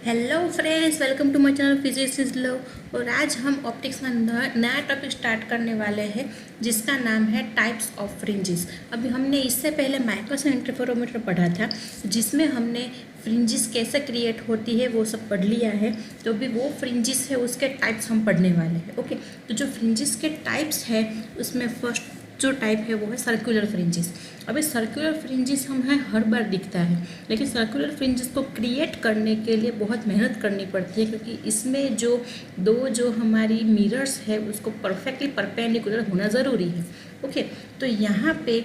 Hello friends, welcome to my channel physics is love. और आज हम ऑप्टिक्स का नया टॉपिक स्टार्ट करने वाले हैं जिसका नाम है टाइप्स ऑफ फ्रिंजेस। अभी हमने इससे पहले माइक्रोवेव इंटरफेरोमीटर पढ़ा था जिसमें हमने फ्रिंजेस कैसे क्रिएट होती है वो सब पढ़ लिया है। तो अभी वो फ्रिंजेस है उसके टाइप्स हम पढ़ने वाले हैं। ओके, तो जो फ्रिंजेस के टाइप्स है उसमें फर्स्ट जो टाइप है वो है सर्कुलर फ्रिंजेस। अभी सर्कुलर फ्रिंजेस हमें हर बार दिखता है, लेकिन सर्कुलर फ्रिंजेस को क्रिएट करने के लिए बहुत मेहनत करनी पड़ती है क्योंकि इसमें जो हमारी मिरर्स है उसको परफेक्टली परपेंडिकुलर होना ज़रूरी है। ओके, तो यहाँ पे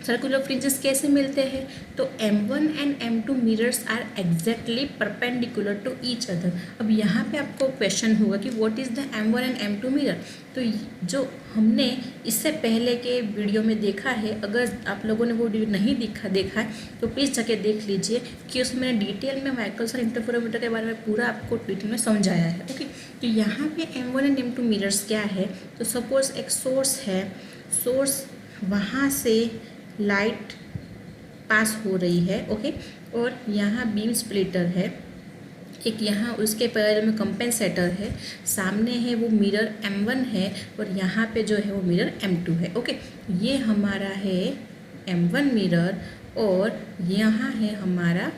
सर्कुलर फ्रिंजेस कैसे मिलते हैं? तो M1 and M2 mirrors are exactly perpendicular to each other. अब यहाँ पे आपको क्वेश्चन होगा कि what is the M1 and M2 mirror. तो जो हमने इससे पहले के वीडियो में देखा है, अगर आप लोगों ने वो वीडियो नहीं देखा है तो प्लीज़ जाके देख लीजिए कि उसमें मैंने डिटेल में माइक्रोवेव इंटरफेरोमीटर के बारे में पूरा आपको डिटेल में समझाया है। ओके, तो यहाँ पे M1 एंड M2 मिरर्स क्या है? तो सपोज एक सोर्स है, सोर्स वहाँ से लाइट पास हो रही है। ओके, और यहाँ बीम स्प्लिटर है, एक यहाँ उसके पैरेलल में कंपेंसेटर है, सामने है वो मिरर M1 है और यहाँ पे जो है वो मिरर M2 है। ओके, ये हमारा है M1 मिरर और यहाँ है हमारा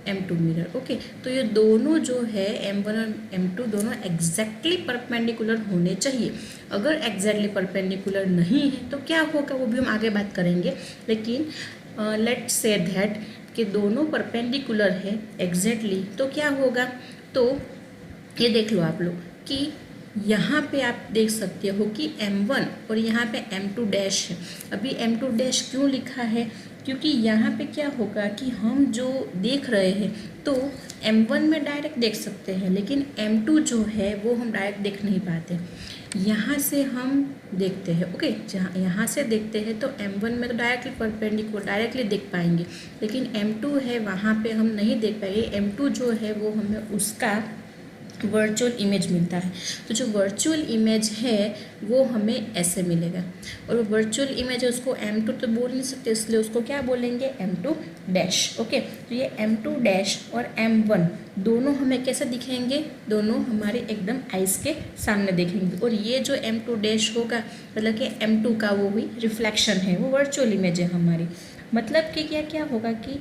M2 मिरर। ओके, तो ये दोनों जो है M1 और M2 दोनों एग्जैक्टली परपेंडिकुलर होने चाहिए। अगर एग्जैक्टली परपेंडिकुलर नहीं है तो क्या होगा वो भी हम आगे बात करेंगे, लेकिन लेट्स से दैट कि दोनों परपेंडिकुलर है एग्जैक्टली, तो क्या होगा? तो ये देख लो आप लोग कि यहाँ पे आप देख सकते हो कि M1 और यहाँ पे M2 डैश है। अभी M2 डैश क्यों लिखा है? क्योंकि यहाँ पे क्या होगा कि हम जो देख रहे हैं तो M1 में डायरेक्ट देख सकते हैं, लेकिन M2 जो है वो हम डायरेक्ट देख नहीं पाते, यहाँ से हम देखते हैं। ओके, जहाँ यहाँ से देखते हैं तो M1 में तो डायरेक्टली परपेंडिकुलर डायरेक्टली देख पाएंगे, लेकिन M2 है वहाँ पे हम नहीं देख पाएंगे। M2 जो है वो हमें उसका वर्चुअल इमेज मिलता है। तो जो वर्चुअल इमेज है वो हमें ऐसे मिलेगा, और वो वर्चुअल इमेज है उसको M2 तो बोल नहीं सकते, इसलिए उसको क्या बोलेंगे? M2 dash. ओके, तो ये M2 डैश और M1 दोनों हमें कैसे दिखेंगे? दोनों हमारे एकदम आइज़ के सामने दिखेंगे। और ये जो M2 डैश होगा मतलब कि M2 का वो हुई रिफ्लेक्शन है, वो वर्चुअल इमेज है हमारी। मतलब कि क्या क्या होगा कि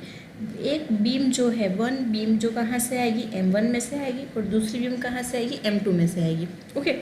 एक बीम जो है, वन बीम जो कहाँ से आएगी? M1 में से आएगी, और दूसरी बीम कहाँ से आएगी? M2 में से आएगी। ओके,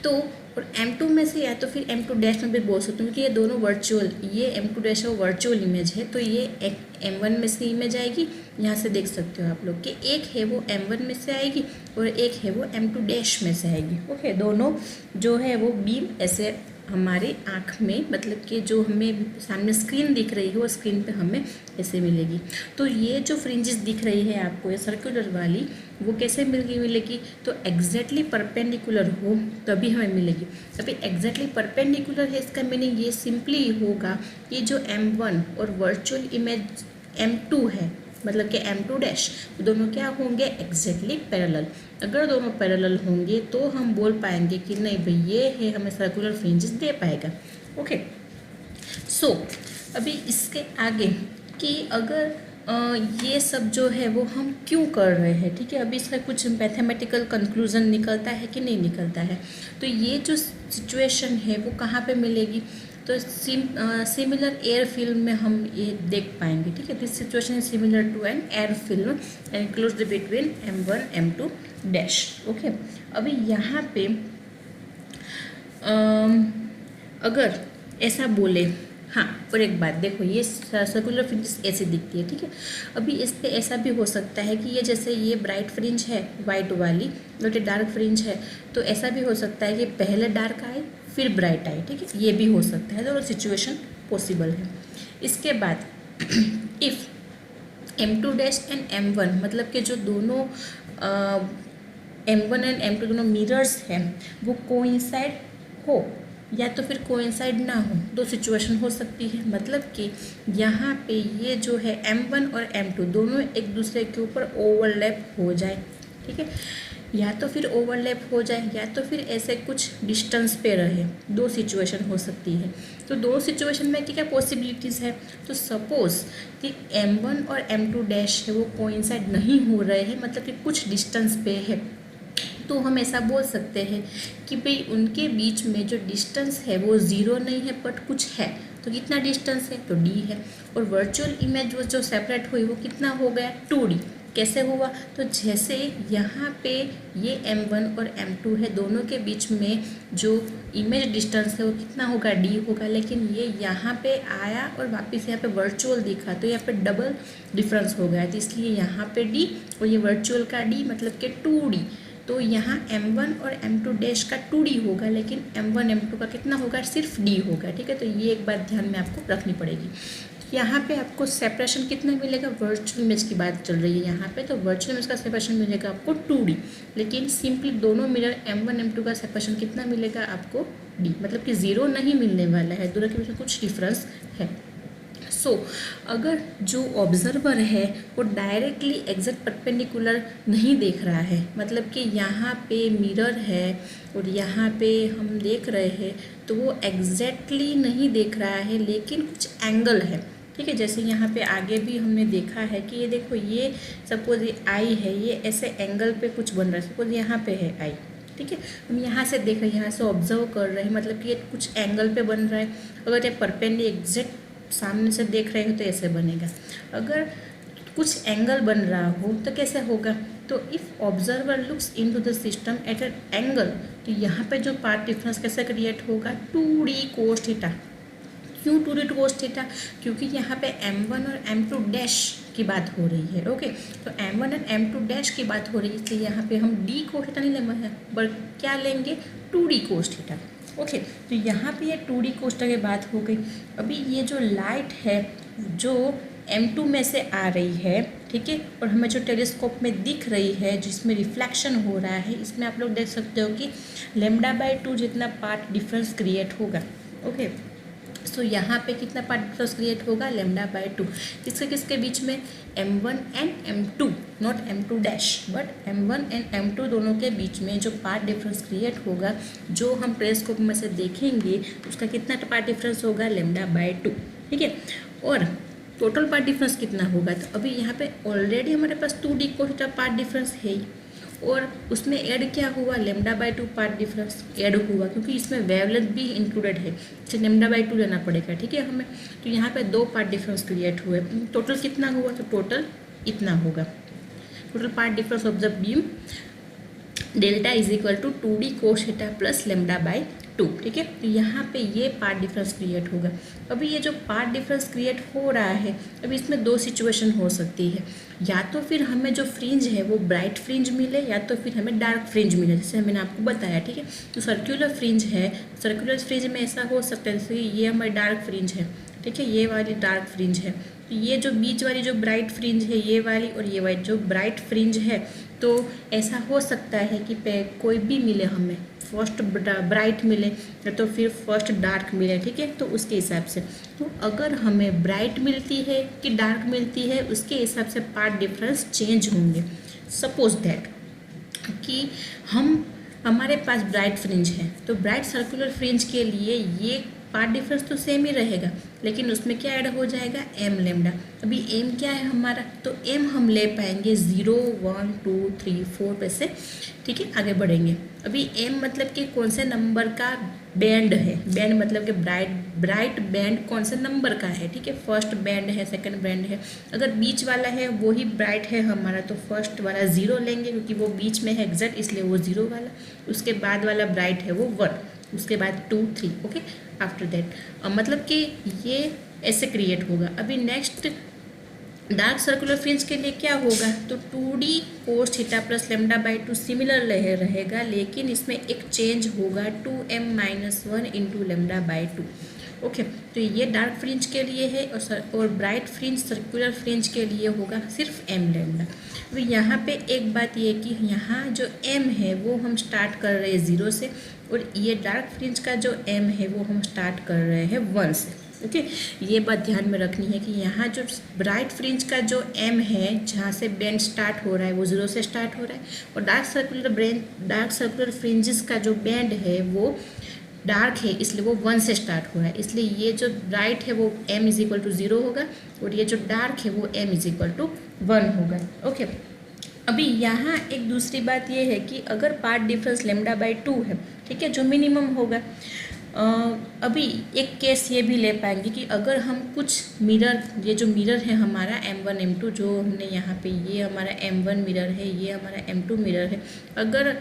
तो और M2 में से या तो फिर M2 डैश में भी बोल सकते हूँ कि ये दोनों वर्चुअल, ये M2 डैश है वो वर्चुअल इमेज है, तो ये एक M1 में से इमेज आएगी। यहाँ से देख सकते हो आप लोग कि एक है वो M1 में से आएगी और एक है वो M2 डैश में से आएगी। ओके, दोनों जो है वो बीम ऐसे हमारे आँख में, मतलब कि जो हमें सामने स्क्रीन दिख रही है वो स्क्रीन पे हमें ऐसे मिलेगी। तो ये जो फ्रिंजेस दिख रही है आपको ये सर्कुलर वाली, वो कैसे मिलेगी? तो एग्जैक्टली परपेंडिकुलर हो तभी हमें मिलेगी। अभी एग्जैक्टली परपेंडिकुलर है इसका मीनिंग ये सिंपली होगा कि जो M1 और वर्चुअल इमेज M2 है, मतलब कि M2 डैश, दोनों क्या होंगे? Exactly parallel. अगर दोनों पैरेलल होंगे तो हम बोल पाएंगे कि नहीं भाई ये है, हमें सर्कुलर फ्रिंजेस दे पाएगा। ओके, सो अभी इसके आगे कि अगर ये सब जो है वो हम क्यों कर रहे हैं, ठीक है, अभी इसका कुछ मैथमेटिकल कंक्लूजन निकलता है कि नहीं निकलता है। तो ये जो सिचुएशन है वो कहाँ पे मिलेगी? तो सिमिलर एयर फिल्म में हम ये देख पाएंगे। ठीक है, this situation is similar to an air film enclosed between M1 M2 dash. Okay, अभी यहाँ पे अगर ऐसा बोले, हाँ, और एक बात देखो, ये सर्कुलर फ्रिंज ऐसी दिखती है। ठीक है, अभी इस पे ऐसा भी हो सकता है कि ये जैसे ये ब्राइट फ्रिंज है वाइट वाली और ये डार्क फ्रिंज है, तो ऐसा भी हो सकता है कि पहले डार्क आए फिर ब्राइट आए। ठीक है, ये भी हो सकता है, दोनों सिचुएशन पॉसिबल है। इसके बाद if M2 dash and M1 मतलब कि जो दोनों M1 एंड M2 दोनों मिरर्स हैं वो कोइंसाइड हो या तो फिर कोइंसाइड ना हो, दो सिचुएशन हो सकती है। मतलब कि यहाँ पे ये जो है M1 और M2 दोनों एक दूसरे के ऊपर ओवरलैप हो जाए। ठीक है, या तो फिर ओवरलैप हो जाए या तो फिर ऐसे कुछ डिस्टेंस पे रहे। दो सिचुएशन हो सकती है। तो दो सिचुएशन में क्या पॉसिबिलिटीज़ है? तो सपोज़ कि M1 और M2 डैश है वो कोइंसाइड नहीं हो रहे हैं, मतलब कि कुछ डिस्टेंस पे है, तो हम ऐसा बोल सकते हैं कि भाई उनके बीच में जो डिस्टेंस है वो ज़ीरो नहीं है बट कुछ है। तो कितना डिस्टेंस है? तो d है। और वर्चुअल इमेज वो जो सेपरेट हुई वो कितना हो गया? 2D। कैसे हुआ? तो जैसे यहाँ पे ये M1 और M2 है, दोनों के बीच में जो इमेज डिस्टेंस है वो कितना होगा? d होगा। लेकिन ये यहाँ पे आया और वापस यहाँ पे वर्चुअल दिखा, तो यहाँ पे डबल डिफरेंस हो गया, तो इसलिए यहाँ पे d और ये वर्चुअल का d मतलब कि 2D। तो यहाँ M1 और M2 डैश का 2D होगा, लेकिन M1 M2 का कितना होगा? सिर्फ D होगा। ठीक है, तो ये एक बात ध्यान में आपको रखनी पड़ेगी। यहाँ पे आपको सेपरेशन कितना मिलेगा? वर्चुअल इमेज की बात चल रही है यहाँ पे, तो वर्चुअल इमेज का सेपरेशन मिलेगा आपको 2D। लेकिन सिंपली दोनों मिरर M1 M2 का सेपरेशन कितना मिलेगा आपको? D, मतलब कि ज़ीरो नहीं मिलने वाला है, दोनों के बीच में कुछ डिफरेंस है। अगर जो ऑब्जर्वर है वो डायरेक्टली एग्जैक्ट परपेंडिकुलर नहीं देख रहा है, मतलब कि यहाँ पे मिरर है और यहाँ पे हम देख रहे हैं, तो वो एग्जैक्टली नहीं देख रहा है लेकिन कुछ एंगल है। ठीक है, जैसे यहाँ पे आगे भी हमने देखा है कि ये देखो, ये सपोज ये आई है, ये ऐसे एंगल पे कुछ बन रहा है, सपोज यहाँ पे है आई। ठीक है, हम यहाँ से देख रहे हैं, यहाँ से ऑब्जर्व कर रहे हैं, मतलब कि ये कुछ एंगल पे बन रहा है। अगर ये परपेंडिकुलर एग्जैक्ट सामने से देख रहे हो तो ऐसे बनेगा। अगर कुछ एंगल बन रहा हो तो कैसे होगा? तो if observer looks into the system eight an angle, तो यहाँ पे जो पार्ट डिफरेंस कैसे क्रिएट होगा? 2D cos theta. क्यों 2D cos थीटा? क्योंकि यहाँ पे M1 और M2 डैश की बात हो रही है। ओके, तो M1 और M2 डैश की बात हो रही है, इसलिए यहाँ पे हम D cos थीटा नहीं लेंगे, बट क्या लेंगे? 2D cos theta. ओके, तो यहाँ पे ये 2D cos थीटा की बात हो गई। अभी ये जो लाइट है जो M2 में से आ रही है, ठीक है, और हमें जो टेलीस्कोप में दिख रही है, जिसमें रिफ्लेक्शन हो रहा है, इसमें आप लोग देख सकते हो कि λ/2 जितना पार्ट डिफरेंस क्रिएट होगा। ओके, सो यहाँ पे कितना पार्ट डिफरेंस क्रिएट होगा? λ/2। किसके किसके बीच में? M1 and M2, not M2 dash, but M1 and M2 दोनों के बीच में जो पार्ट डिफरेंस क्रिएट होगा, जो हम टेलीस्कोप में से देखेंगे, उसका कितना पार्ट डिफरेंस होगा? λ/2। ठीक है, और टोटल पार्ट डिफरेंस कितना होगा? तो अभी यहाँ पे ऑलरेडी हमारे पास 2D cos theta path difference है ही, और उसमें ऐड क्या हुआ? λ/2 पार्ट डिफरेंस ऐड हुआ, क्योंकि इसमें वेवलेंथ भी इंक्लूडेड है, तो λ/2 लेना पड़ेगा। ठीक है हमें, तो यहाँ पे दो पार्ट डिफरेंस क्रिएट हुए, टोटल कितना हुआ? तो टोटल इतना होगा। Total part difference of the beam delta is equal to 2D cos theta plus λ/2। ठीक है, तो यहाँ पे ये पार्ट डिफरेंस क्रिएट होगा। अभी ये जो पार्ट डिफरेंस क्रिएट हो रहा है, अभी इसमें दो सिचुएशन हो सकती है, या तो फिर हमें जो फ्रिंज है वो ब्राइट फ्रिंज मिले, या तो फिर हमें डार्क फ्रिंज मिले, जैसे मैंने आपको बताया। ठीक है, तो सर्कुलर फ्रिंज है, सर्कुलर फ्रिंज में ऐसा हो सकता है जैसे ये हमारी डार्क फ्रिंज है, ठीक है, ये वाली डार्क फ्रिंज है, तो ये जो बीच वाली जो ब्राइट फ्रिंज है ये वाली, और ये वाली जो ब्राइट फ्रिंज है, तो ऐसा हो सकता है कि कोई भी मिले हमें, फर्स्ट ब्राइट मिले या तो फिर फर्स्ट डार्क मिले। ठीक है, तो उसके हिसाब से, तो अगर हमें ब्राइट मिलती है कि डार्क मिलती है, उसके हिसाब से पार्ट डिफरेंस चेंज होंगे। सपोज दैट कि हमारे पास ब्राइट फ्रिंज है, तो ब्राइट सर्कुलर फ्रिंज के लिए ये पार्ट डिफरेंस तो सेम ही रहेगा, लेकिन उसमें क्या ऐड हो जाएगा? m lambda. अभी m क्या है हमारा? तो m हम ले पाएंगे 0, 1, 2, 3, 4 पे से। ठीक है, आगे बढ़ेंगे। अभी m मतलब कि कौन से नंबर का बैंड है, बैंड मतलब कि ब्राइट बैंड कौन से नंबर का है। ठीक है, फर्स्ट बैंड है, सेकंड बैंड है, अगर बीच वाला है वो ही ब्राइट है हमारा, तो फर्स्ट वाला 0 लेंगे क्योंकि वो बीच में है एग्जैक्ट, इसलिए वो 0 वाला। उसके बाद वाला ब्राइट है वो 1, उसके बाद 2, 3। ओके, आफ्टर दैट मतलब कि ये ऐसे क्रिएट होगा। अभी नेक्स्ट डार्क सर्कुलर फ्रिंज के लिए क्या होगा? तो 2D cos theta plus λ/2 similar रहेगा, लेकिन इसमें एक चेंज होगा 2m-1 इंटू λ/2। ओके, तो ये डार्क फ्रिंज के लिए है, और ब्राइट फ्रिंज सर्कुलर फ्रिंज के लिए होगा सिर्फ m लैम्डा। अभी यहाँ पे एक बात ये कि यहाँ जो m है वो हम स्टार्ट कर रहे हैं 0 से, और ये डार्क फ्रिंज का जो m है वो हम स्टार्ट कर रहे हैं 1 से। ओके, ये बात ध्यान में रखनी है कि यहाँ जो ब्राइट फ्रिंज का जो एम है, जहाँ से बैंड स्टार्ट हो रहा है वो 0 से स्टार्ट हो रहा है, और डार्क सर्कुलर फ्रिंजेस का जो बैंड है वो डार्क है, इसलिए वो 1 से स्टार्ट हो रहा है। इसलिए ये जो ब्राइट है वो m इज इक्वल टू 0 होगा, और ये जो डार्क है वो m इज इक्वल टू 1 होगा। ओके, अभी यहाँ एक दूसरी बात ये है कि अगर पार्ट डिफरेंस λ/2 है, ठीक है, जो मिनिमम होगा, अभी एक केस ये भी ले पाएंगे कि अगर हम कुछ मिरर, ये जो मिरर है हमारा M1 M2, जो हमने यहाँ पे, ये हमारा M1 मिरर है, ये हमारा M2 मिरर है, अगर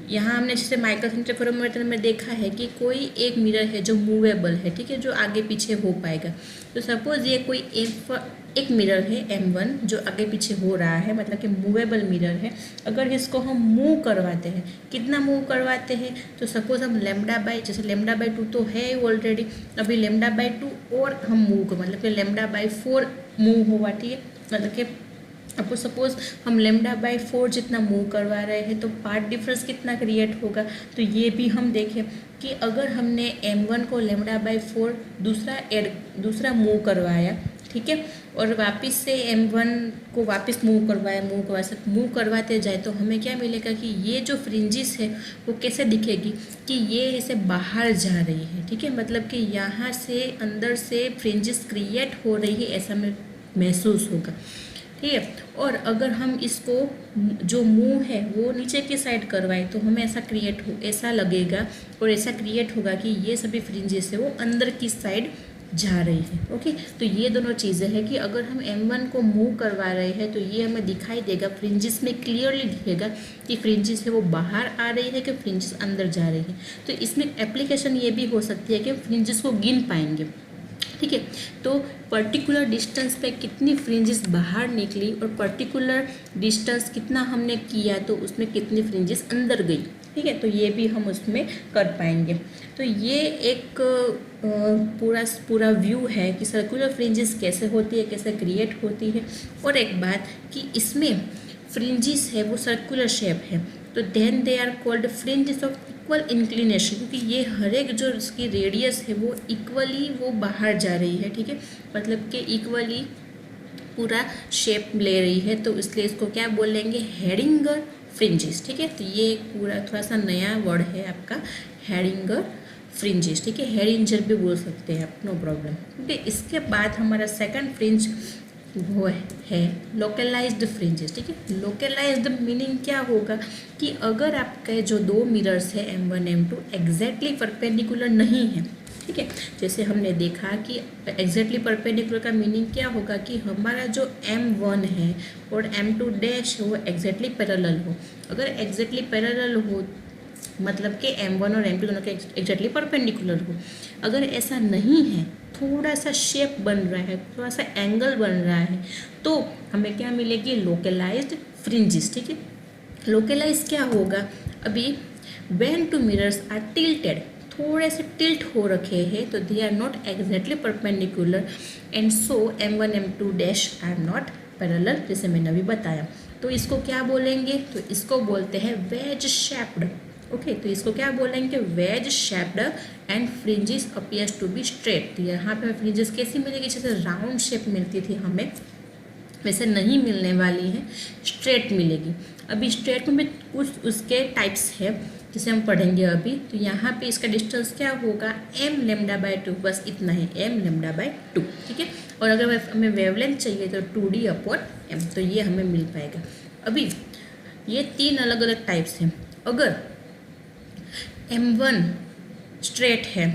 यहाँ हमने जैसे माइक्रोवेव इंटरफेरोमीटर में देखा है कि कोई एक मिरर है जो मूवेबल है, ठीक है, जो आगे पीछे हो पाएगा। तो सपोज़ ये कोई एक मिरर है M1 जो आगे पीछे हो रहा है, मतलब कि मूवेबल मिरर है। अगर इसको हम मूव करवाते हैं, कितना मूव करवाते हैं, तो सपोज़ हम जैसे λ/2 तो है ऑलरेडी, अभी λ/2 और हम मूव कर, मतलब कि λ/4 मूव होगा, ठीक है, मतलब कि आपको सपोज़ हम λ/4 जितना मूव करवा रहे हैं तो पार्ट डिफरेंस कितना क्रिएट होगा। तो ये भी हम देखें कि अगर हमने M1 को λ/4 दूसरा मूव करवाया, ठीक है, और वापस से M1 को वापस मूव करवाते जाए, तो हमें क्या मिलेगा कि ये जो फ्रिंजिस है वो कैसे दिखेगी कि ये इसे बाहर जा रही है, ठीक है, मतलब कि यहाँ से अंदर से फ्रिंजिस क्रिएट हो रही है, ऐसा में महसूस होगा, ठीक है। और अगर हम इसको जो मुंह है वो नीचे की साइड करवाएं तो हमें ऐसा लगेगा और ऐसा क्रिएट होगा कि ये सभी फ्रिंजेस है वो अंदर की साइड जा रही है। ओके, तो ये दोनों चीज़ें हैं कि अगर हम M1 को मूव करवा रहे हैं तो ये हमें दिखाई देगा, फ्रिंजेस में क्लियरली दिखेगा कि फ्रिंजेस है वो बाहर आ रही है कि फ्रिंजेस अंदर जा रही है। तो इसमें एप्लीकेशन ये भी हो सकती है कि फ्रिंजेस को गिन पाएंगे, ठीक है। तो पर्टिकुलर डिस्टेंस पे कितनी फ्रिंजेस बाहर निकली और पर्टिकुलर डिस्टेंस कितना हमने किया तो उसमें कितनी फ्रिंजेस अंदर गई, ठीक है, तो ये भी हम उसमें कर पाएंगे। तो ये एक पूरा व्यू है कि सर्कुलर फ्रिंजेस कैसे होती है, कैसे क्रिएट होती है। और एक बात कि इसमें फ्रिंजेस है वो सर्कुलर शेप है, तो then they are called fringes of equal inclination, क्योंकि ये हर एक जो इसकी रेडियस है वो इक्वली वो बाहर जा रही है, ठीक है, मतलब कि इक्वली पूरा शेप ले रही है, तो इसलिए इसको क्या बोलेंगे, हेडिंगर फ्रिंजेस, ठीक है। तो ये पूरा थोड़ा सा नया वर्ड है आपका, हेडिंगर फ्रिंजेस, ठीक है, हेडिंजर भी बोल सकते हैं आप, नो प्रॉब्लम। ठीक है, इसके बाद हमारा सेकंड फ्रिंज वो है लोकलाइज्ड फ्रिंजेस, ठीक है। लोकलाइज्ड मीनिंग क्या होगा कि अगर आपके जो दो मिरर्स है M1 M2 एग्जैक्टली परपेंडिकुलर नहीं है, ठीक है, जैसे हमने देखा कि एग्जैक्टली परपेंडिकुलर का मीनिंग क्या होगा कि हमारा जो M1 है और M2 डैश है वो एग्जैक्टली पैरेलल हो। अगर एग्जैक्टली पैरेलल हो मतलब कि M1 और M2 दोनों के एग्जैक्टली परपेंडिकुलर हो। अगर ऐसा नहीं है, थोड़ा सा शेप बन रहा है, थोड़ा सा एंगल बन रहा है, तो हमें क्या मिलेगी, लोकलाइज्ड फ्रिंजेस, ठीक है। लोकलाइज क्या होगा, अभी when two mirrors are tilted, थोड़े से टिल्ट हो रखे हैं, तो they are not exactly perpendicular and so M1 M2 dash are not parallel, जैसे मैंने अभी बताया। तो इसको क्या बोलेंगे, तो इसको बोलते हैं वेज शेप्ड। ओके, तो इसको क्या बोलेंगे, wedge shaped and fringes appears to be straight. तो यहाँ पे हमें फ्रिंजेस कैसी मिलेगी, जैसे राउंड शेप मिलती थी हमें वैसे नहीं मिलने वाली है, स्ट्रेट मिलेगी। अभी स्ट्रेट में भी कुछ उसके टाइप्स है जिसे हम पढ़ेंगे अभी। तो यहाँ पे इसका डिस्टेंस क्या होगा, m λ/2, बस इतना है, m λ/2, ठीक है। और अगर हमें वेवलेंथ चाहिए तो 2D/m, तो ये हमें मिल पाएगा। अभी ये तीन अलग अलग टाइप्स हैं। अगर M1 स्ट्रेट है,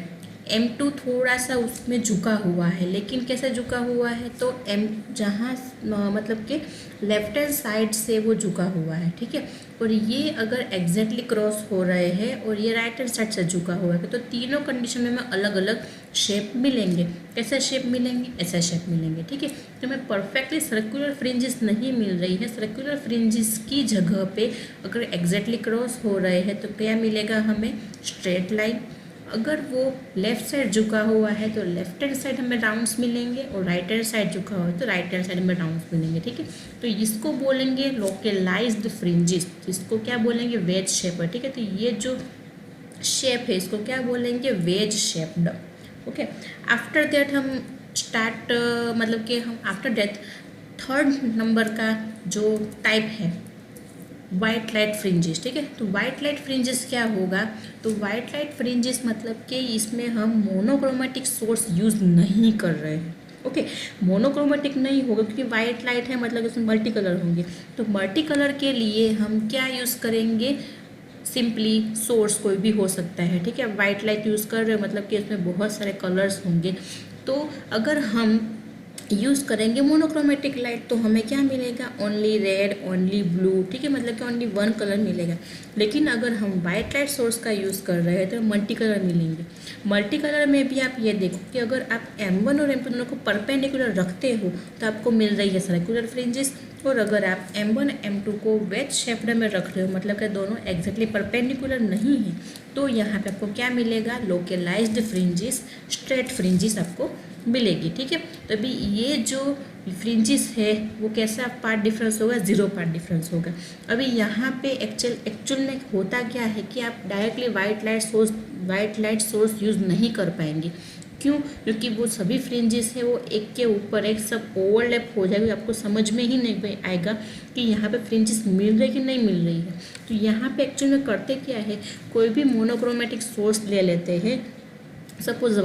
M2 थोड़ा सा उसमें झुका हुआ है, लेकिन कैसे झुका हुआ है, तो M जहाँ मतलब कि लेफ्ट हैंड साइड से वो झुका हुआ है, ठीक है। और ये अगर एग्जैक्टली क्रॉस हो रहे हैं और ये राइट हैंड साइड से झुका हुआ है, तो तीनों कंडीशन में हमें अलग अलग शेप मिलेंगे। कैसे शेप मिलेंगे, ऐसा शेप मिलेंगे, ठीक है। तो हमें परफेक्टली सर्कुलर फ्रिंजेस नहीं मिल रही है, सर्कुलर फ्रिंजेस की जगह पे अगर एग्जैक्टली क्रॉस हो रहे हैं तो क्या मिलेगा हमें, स्ट्रेट लाइन। अगर वो लेफ्ट साइड झुका हुआ है तो लेफ्ट हैंड साइड हमें राउंड्स मिलेंगे, और राइट हैंड साइड झुका हुआ है तो राइट हैंड साइड हमें राउंड्स मिलेंगे, ठीक है। तो इसको बोलेंगे लोकलाइज्ड फ्रिंजेस, इसको क्या बोलेंगे, वेज शेप, ठीक है। तो ये जो शेप है इसको क्या बोलेंगे, wedge shaped, okay. After that हम स्टार्ट मतलब कि हम आफ्टर डेथ थर्ड नंबर का जो टाइप है वाइट लाइट फ्रिंजेस, ठीक है। तो वाइट लाइट फ्रिंजेस क्या होगा, तो वाइट लाइट फ्रिंजेस मतलब कि इसमें हम मोनोक्रोमेटिक सोर्स यूज़ नहीं कर रहे हैं। ओके, मोनोक्रोमेटिक नहीं होगा क्योंकि वाइट लाइट है मतलब इसमें मल्टी कलर होंगे। तो मल्टी कलर के लिए हम क्या यूज़ करेंगे, सिंपली सोर्स कोई भी हो सकता है, ठीक है। वाइट लाइट यूज़ कर रहे हो मतलब कि इसमें बहुत सारे कलर्स होंगे। तो अगर हम यूज़ करेंगे मोनोक्रोमेटिक लाइट तो हमें क्या मिलेगा, ओनली रेड, ओनली ब्लू, ठीक है, मतलब कि ओनली वन कलर मिलेगा। लेकिन अगर हम वाइट लाइट सोर्स का यूज़ कर रहे हैं तो मल्टी कलर मिलेंगे। मल्टी कलर में भी आप ये देखो कि अगर आप M1 और M2 दोनों को परपेंडिकुलर रखते हो तो आपको मिल रही है सर्कुलर फ्रिंजेस, और अगर आप M1 M2 को वेज शेप्ड में रख रहे हो मतलब कि दोनों एग्जैक्टली परपेंडिकुलर नहीं है तो यहाँ पे आपको क्या मिलेगा, लोकलाइज्ड फ्रिंजेस, स्ट्रेट फ्रिंजेस आपको मिलेगी, ठीक है। तो अभी ये जो फ्रिंजेस है वो कैसा पार्ट डिफरेंस होगा, जीरो पार्ट डिफरेंस होगा। अभी यहाँ पे एक्चुअल में होता क्या है कि आप directly white light source use नहीं कर पाएंगे। क्यों, क्योंकि वो सभी फ्रिंजेस है वो एक के ऊपर एक सब ओवरलैप हो जाएगी, आपको समझ में ही नहीं आएगा कि यहाँ पे फ्रिंजेस मिल रही कि नहीं मिल रही है। तो यहाँ पे एक्चुअल में करते क्या है, कोई भी मोनोक्रोमेटिक सोर्स ले लेते हैं, सपोज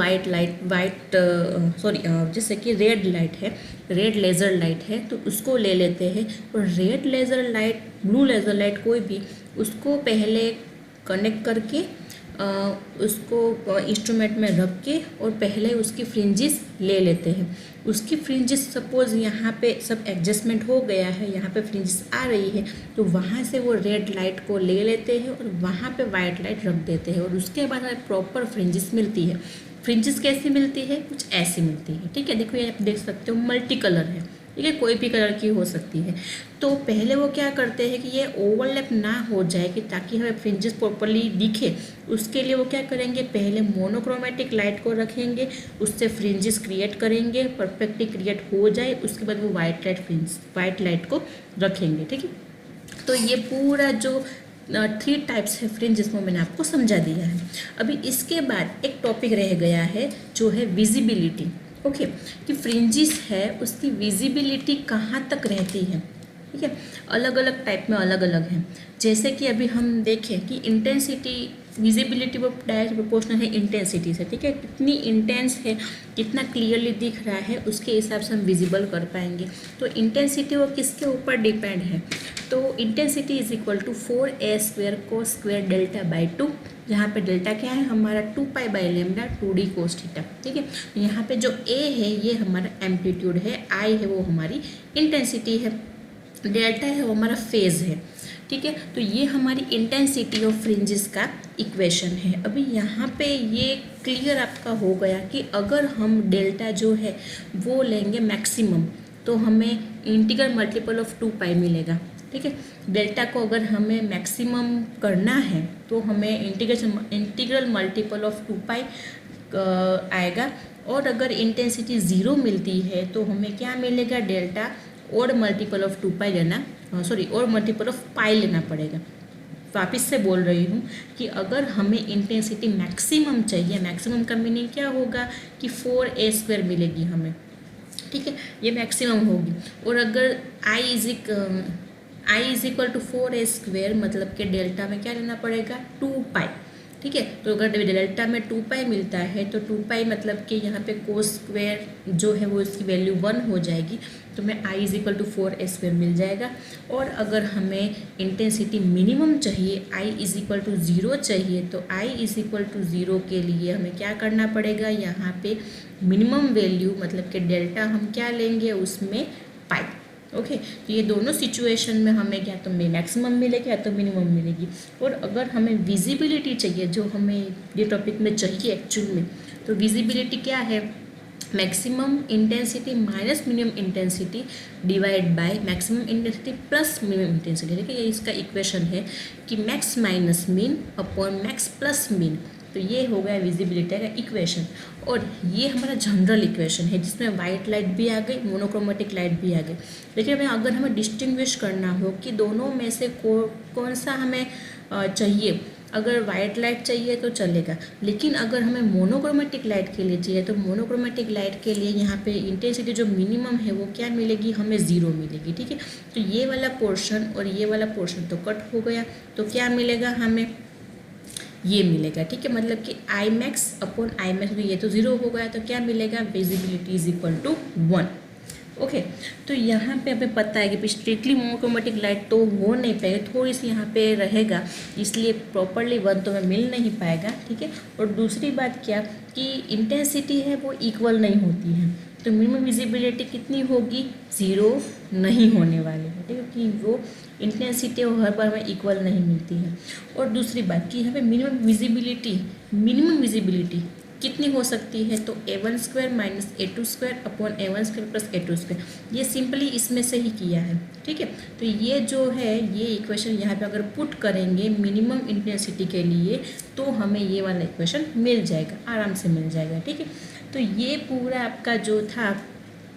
जैसे कि रेड लाइट है, रेड लेज़र लाइट है तो उसको ले लेते हैं, और red laser light, blue laser light कोई भी, उसको पहले कनेक्ट करके उसको इंस्ट्रूमेंट में रख के और पहले उसकी फ्रिंजेस ले लेते हैं। उसकी फ्रिंजेस सपोज यहाँ पे सब एडजस्टमेंट हो गया है, यहाँ पे फ्रिंजेस आ रही है तो वहाँ से वो रेड लाइट को ले लेते हैं और वहाँ पे वाइट लाइट रख देते हैं, और उसके बाद हमें प्रॉपर फ्रिंजेस मिलती है। फ्रिंजेस कैसी मिलती है, कुछ ऐसी मिलती है, ठीक है। देखो ये आप देख सकते हो मल्टी कलर है, ठीक है, कोई भी कलर की हो सकती है। तो पहले वो क्या करते हैं कि ये ओवरलैप ना हो जाए कि ताकि हमें फ्रिंजेस प्रॉपरली दिखे, उसके लिए वो क्या करेंगे, पहले मोनोक्रोमेटिक लाइट को रखेंगे, उससे फ्रिंजेस क्रिएट करेंगे, परफेक्टली क्रिएट हो जाए उसके बाद वो वाइट लाइट को रखेंगे, ठीक है। तो ये पूरा जो 3 टाइप्स है फ्रिंजेस वो मैंने आपको समझा दिया है। अभी इसके बाद एक टॉपिक रह गया है जो है विजिबिलिटी। ओके, कि फ्रिंजेस है उसकी विजिबिलिटी कहाँ तक रहती है, ठीक है। अलग अलग टाइप में अलग अलग है। जैसे कि अभी हम देखें कि इंटेंसिटी, विजिबिलिटी वो डायरेक्ट प्रोपोर्शनल है इंटेंसिटी से, ठीक है। कितनी इंटेंस है, कितना क्लियरली दिख रहा है उसके हिसाब से हम विजिबल कर पाएंगे। तो इंटेंसिटी वो किसके ऊपर डिपेंड है, तो intensity is equal to 4a² cos square delta by 2, जहाँ पे डेल्टा क्या है हमारा 2π/λ 2d cos थीटा, ठीक है। यहाँ पे जो a है ये हमारा एम्पलीट्यूड है, I है वो हमारी इंटेंसिटी है, डेल्टा है वो हमारा फेज है, ठीक है। तो ये हमारी इंटेंसिटी ऑफ फ्रिंजेस का इक्वेशन है। अभी यहाँ पे ये क्लियर आपका हो गया कि अगर हम डेल्टा जो है वो लेंगे मैक्सिमम तो हमें इंटीग्रल मल्टीपल ऑफ 2π मिलेगा, ठीक है। डेल्टा को अगर हमें मैक्सिमम करना है तो हमें इंटीग्रल मल्टीपल ऑफ 2π आएगा, और अगर इंटेंसिटी 0 मिलती है तो हमें क्या मिलेगा, डेल्टा और मल्टीपल ऑफ 2π लेना, और मल्टीपल ऑफ पाई लेना पड़ेगा। वापस से बोल रही हूँ कि अगर हमें इंटेंसिटी मैक्सिमम चाहिए, मैक्सिमम का मीनिंग क्या होगा कि 4a² मिलेगी हमें, ठीक है, ये मैक्सिमम होगी। और अगर I is equal to 4a² मतलब कि डेल्टा में क्या लेना पड़ेगा, 2π, ठीक है। तो अगर डेल्टा में 2π मिलता है तो 2π मतलब कि यहाँ पे कोस स्क्वेयर जो है वो इसकी वैल्यू 1 हो जाएगी, तो मैं I is equal to 4a² मिल जाएगा। और अगर हमें इंटेंसिटी मिनिमम चाहिए, I इज इक्वल टू 0 चाहिए, तो I इज इक्वल टू 0 के लिए हमें क्या करना पड़ेगा, यहाँ पे मिनिमम वैल्यू मतलब कि डेल्टा हम क्या लेंगे उसमें पाई, ओके। तो ये दोनों सिचुएशन में हमें क्या तो मैक्सिमम मिलेगी या तो मिनिमम मिलेगी। और अगर हमें विजिबिलिटी चाहिए, जो हमें ये टॉपिक में चाहिए एक्चुअल में, तो विजिबिलिटी क्या है, maximum intensity minus minimum intensity divide by maximum intensity plus minimum intensity, ठीक है। ये इसका इक्वेशन है कि max minus mean upon max plus mean, तो ये हो गया विजिबिलिटी का इक्वेशन। और ये हमारा जनरल इक्वेशन है जिसमें वाइट लाइट भी आ गई, मोनोक्रोमेटिक लाइट भी आ गई। लेकिन अगर हमें डिस्टिंग्विश करना हो कि दोनों में से कौन सा हमें चाहिए, अगर वाइट लाइट चाहिए तो चलेगा, लेकिन अगर हमें मोनोक्रोमेटिक लाइट के लिए चाहिए तो मोनोक्रोमेटिक लाइट के लिए यहाँ पे इंटेंसिटी जो मिनिमम है वो क्या मिलेगी, हमें 0 मिलेगी। ठीक है, तो ये वाला पोर्शन और ये वाला पोर्शन तो कट हो गया, तो क्या मिलेगा हमें, ये मिलेगा। ठीक है, मतलब कि I max upon I max, तो ये तो 0 हो गया, तो क्या मिलेगा, visibility is equal to 1। Okay, तो यहाँ पे हमें पता है कि स्ट्रिक्टली मोनोक्रोमेटिक लाइट तो हो नहीं पाएगी, थोड़ी सी यहाँ पे रहेगा, इसलिए प्रॉपरली 1 तो हमें मिल नहीं पाएगा। ठीक है, और दूसरी बात क्या कि इंटेंसिटी है वो इक्वल नहीं होती है, तो मिनिमम विजिबिलिटी कितनी होगी, 0 नहीं होने वाली है। ठीक है, क्योंकि वो इंटेंसिटी हर बार हमें इक्वल नहीं मिलती है। और दूसरी बात कि हमें मिनिमम विजिबिलिटी कितनी हो सकती है, तो a1² minus a2² upon a1² plus a2², ये सिंपली इसमें से ही किया है। ठीक है, तो ये जो है ये इक्वेशन यहाँ पे अगर पुट करेंगे मिनिमम इंटेंसिटी के लिए तो हमें ये वाला इक्वेशन मिल जाएगा, आराम से मिल जाएगा। ठीक है, तो ये पूरा आपका जो था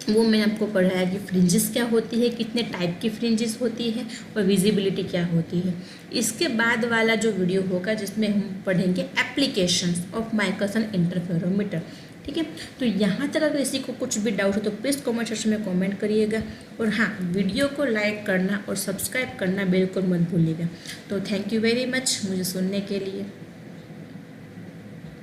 वो मैंने आपको पढ़ाया कि फ्रिंजेस क्या होती है, कितने टाइप की फ्रिंजेस होती है और विजिबिलिटी क्या होती है। इसके बाद वाला जो वीडियो होगा जिसमें हम पढ़ेंगे एप्लीकेशंस ऑफ माइकलसन इंटरफेरोमीटर। ठीक है, तो यहाँ तक अगर किसी को कुछ भी डाउट हो तो प्लीज़ कमेंट सेक्शन में कमेंट करिएगा, और हाँ, वीडियो को लाइक करना और सब्सक्राइब करना बिल्कुल मत भूलिएगा। तो थैंक यू वेरी मच मुझे सुनने के लिए।